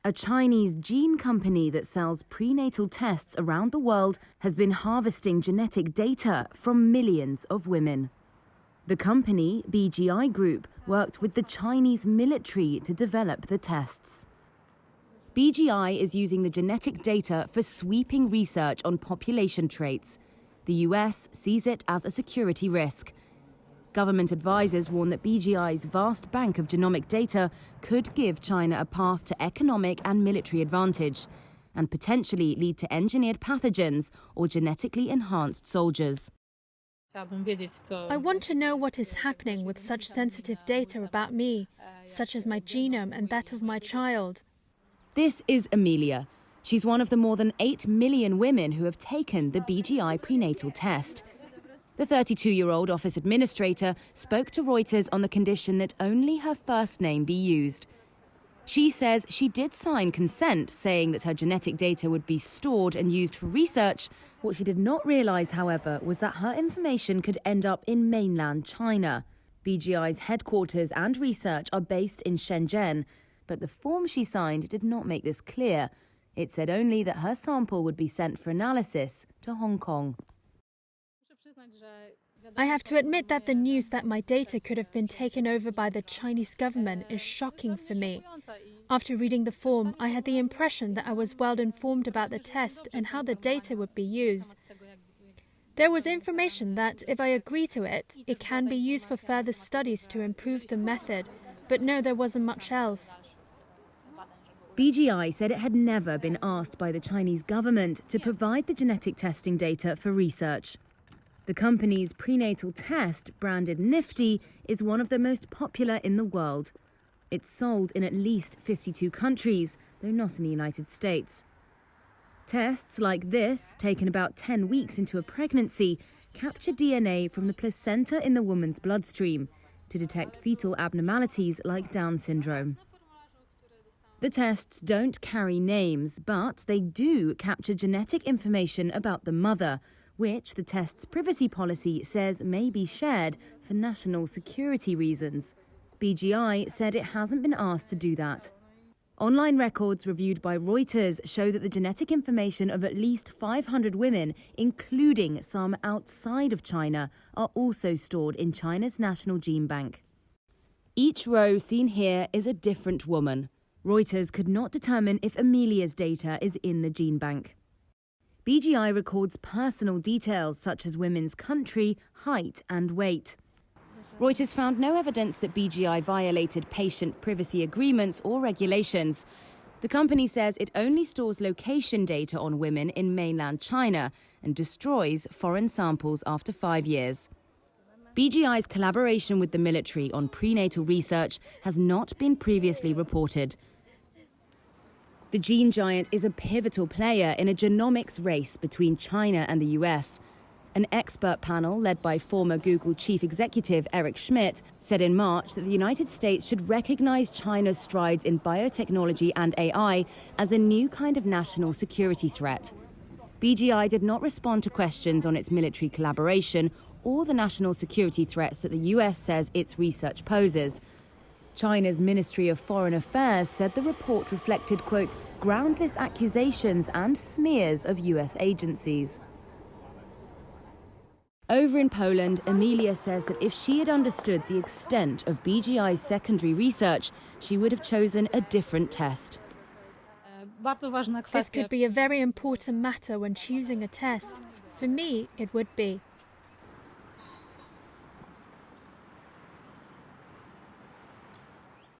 A Chinese gene company that sells prenatal tests around the world has been harvesting genetic data from millions of women. The company, BGI Group, worked with the Chinese military to develop the tests. BGI is using the genetic data for sweeping research on population traits. The US sees it as a security risk. Government advisors warn that BGI's vast bank of genomic data could give China a path to economic and military advantage, and potentially lead to engineered pathogens or genetically enhanced soldiers. I want to know what is happening with such sensitive data about me, such as my genome and that of my child. This is Amelia. She's one of the more than 8 million women who have taken the BGI prenatal test. The 32-year-old office administrator spoke to Reuters on the condition that only her first name be used. She says she did sign consent, saying that her genetic data would be stored and used for research. What she did not realise, however, was that her information could end up in mainland China. BGI's headquarters and research are based in Shenzhen, but the form she signed did not make this clear. It said only that her sample would be sent for analysis to Hong Kong. I have to admit that the news that my data could have been taken over by the Chinese government is shocking for me. After reading the form, I had the impression that I was well informed about the test and how the data would be used. There was information that, if I agree to it, it can be used for further studies to improve the method, but no, there wasn't much else. BGI said it had never been asked by the Chinese government to provide the genetic testing data for research. The company's prenatal test, branded Nifty, is one of the most popular in the world. It's sold in at least 52 countries, though not in the United States. Tests like this, taken about 10 weeks into a pregnancy, capture DNA from the placenta in the woman's bloodstream to detect fetal abnormalities like Down syndrome. The tests don't carry names, but they do capture genetic information about the mother, which the test's privacy policy says may be shared for national security reasons. BGI said it hasn't been asked to do that. Online records reviewed by Reuters show that the genetic information of at least 500 women, including some outside of China, are also stored in China's National Gene Bank. Each row seen here is a different woman. Reuters could not determine if Amelia's data is in the gene bank. BGI records personal details such as women's country, height and weight. Reuters found no evidence that BGI violated patient privacy agreements or regulations. The company says it only stores location data on women in mainland China and destroys foreign samples after 5 years. BGI's collaboration with the military on prenatal research has not been previously reported. The gene giant is a pivotal player in a genomics race between China and the US. An expert panel led by former Google chief executive Eric Schmidt said in March that the United States should recognize China's strides in biotechnology and AI as a new kind of national security threat. BGI did not respond to questions on its military collaboration or the national security threats that the US says its research poses. China's Ministry of Foreign Affairs said the report reflected, quote, groundless accusations and smears of US agencies. Over in Poland, Amelia says that if she had understood the extent of BGI's secondary research, she would have chosen a different test. This could be a very important matter when choosing a test. For me, it would be.